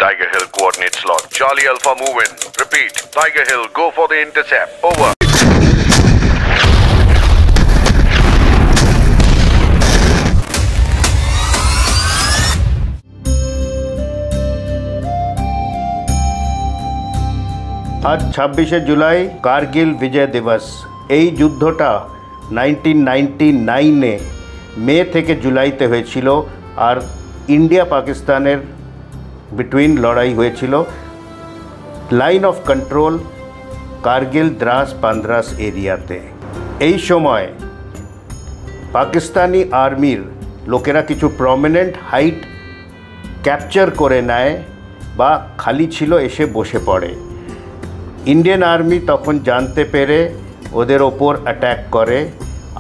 Tiger Hill coordinates locked. Charlie Alpha move in. Repeat. Tiger Hill, go for the intercept. Over. आज 26 जुलाई कारगिल विजय दिवस। এই যুদ্ধটা 1999 মে থেকে জুলাইতে হয়েছিল আর ইন্ডিয়া পাকিস্তানের বিটুইন লড়াই হয়েছিল line of control Kargil Dras Pandras এরিয়াতে। এই সময় পাকিস্তানি আর্মির লোকেরা কিছু প্রমিনেন্ট হাইট ক্যাপচার করে নেয় বা খালি ছিল এসে বসে পড়ে। ইন্ডিয়ান আর্মি তখন জানতে পেরে ওদের ওপর অ্যাটাক করে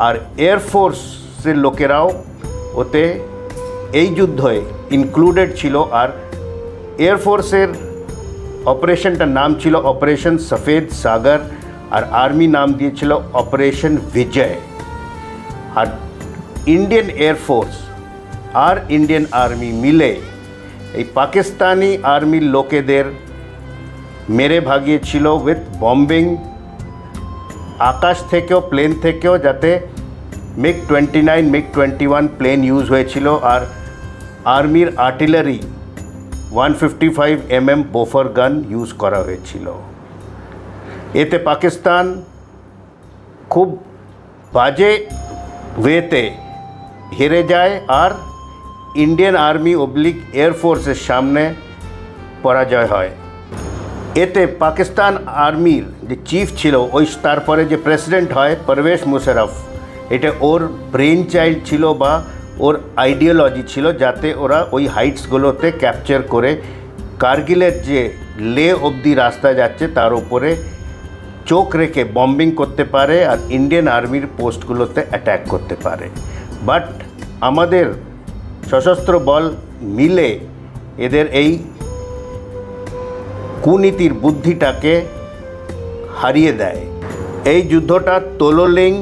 আর এয়ারফোর্সের লোকেরাও ওতে এই যুদ্ধে ইনক্লুডেড ছিল। আর এয়ারফোর্সের অপারেশনটার নাম ছিল অপারেশন সফেদ সাগর আর আর্মি নাম দিয়েছিল অপারেশন বিজয়। আর ইন্ডিয়ান এয়ারফোর্স আর ইন্ডিয়ান আর্মি মিলে এই পাকিস্তানি আর্মির লোকেদের মেরে ভাগিয়েছিল উইথ বম্বিং, আকাশ থেকেও প্লেন থেকেও, যাতে মিগ 29 মিগ 21 প্লেন ইউজ হয়েছিল আর আর্মির আর্টিলারি 155 mm বোফার গান ইউজ করা হয়েছিল। এতে পাকিস্তান খুব বাজে ওয়েতে হেরে যায় আর ইন্ডিয়ান আর্মি অবলিক এয়ারফোর্সের সামনে পরাজয় হয়। এতে পাকিস্তান আর্মির যে চিফ ছিল ওই তারপরে যে প্রেসিডেন্ট হয় পারভেজ মুশারফ, এটা ওর ব্রেন চাইল্ড ছিল বা ওর আইডিওলজি ছিল যাতে ওরা ওই হাইটসগুলোতে ক্যাপচার করে কারগিলের যে লে অবধি রাস্তা যাচ্ছে তার উপরে চোখ রেখে বম্বিং করতে পারে আর ইন্ডিয়ান আর্মির পোস্টগুলোতে অ্যাট্যাক করতে পারে। বাট আমাদের সশস্ত্র বল মিলে এদের এই কুনীতির বুদ্ধিটাকে হারিয়ে দেয়। এই যুদ্ধটা Tololing,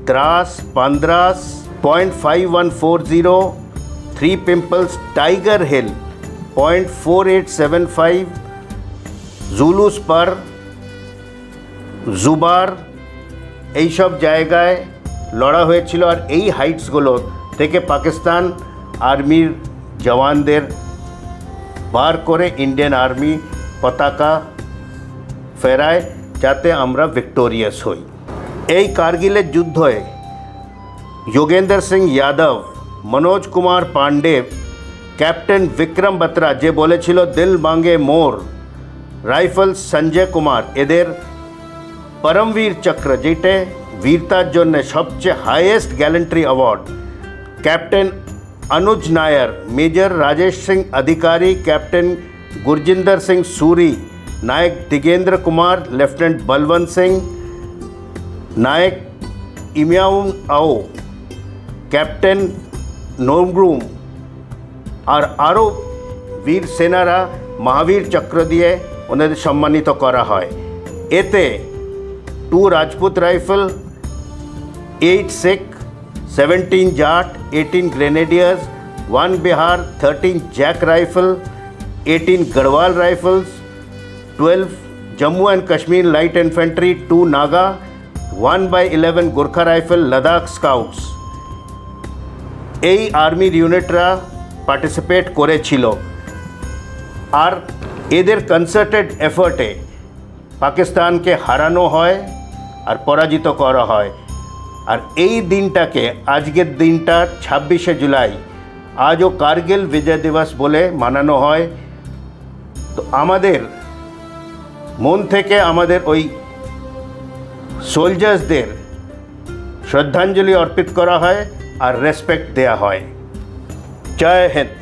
Dras, Pandras, 0.5140, 3 pimples, Tiger Hill 0.4875, Zulu Spur, Jubar এইসব জায়গায় লড়া হয়েছিল। আর এই হাইটসগুলো থেকে পাকিস্তান আর্মির জওয়ানদের বার করে ইন্ডিয়ান আর্মি পতাকা ফেরায় যাতে আমরা ভিক্টোরিয়াস হই। এই কারগিলের যুদ্ধে যোগেন্দ্র সিং যাদব, মনোজ কুমার পান্ডে, ক্যাপ্টেন বিক্রম বত্রা যে বলেছিল দিল মাঙ্গে মোর, রাইফল সঞ্জয় কুমার, এদের পরমবীর চক্র যেটা বীরতার জন্য সবচেয়ে হাইয়েস্ট গ্যালেন্ট্রি অ্যাওয়ার্ড, ক্যাপ্টেন अनुज नायर, मेजर राजेश सिंह अधिकारी, कैप्टन गुरजिंदर सिंह सूरी, नायक दिगेंद्र कुमार, लेफ्टिनेंट बलवंत सिंह, नायक इम्याउन आओ, कैप्टन नोमग्रूम और आरो वीर सेनारा महावीर चक्र दिए उन्हें सम्मानित करा है। एते 2 Rajput rifle, 8 Sikh, 17 Jat, 18 grenadiers, 1 Bihar, 13 JAK rifle, 18 Garhwal rifles, 12 Jammu and Kashmir light infantry, 2 Naga, 1/11 Gorkha rifle, Ladakh scouts এই আর্মির ইউনিটরা পার্টিসিপেট করেছিল। আর এদের কনসার্টেড এফর্টে পাকিস্তানকে হারানো হয় আর পরাজিত করা হয়। আর এই দিনটাকে, আজকের দিনটা 26শে জুলাই, আজও কারগিল বিজয় দিবস বলে মানানো হয়। তো আমাদের মন থেকে আমাদের ওই সোলজার্সদের শ্রদ্ধাঞ্জলি অর্পিত করা হয় আর রেসপেক্ট দেয়া হয়। জয় হিন্দ।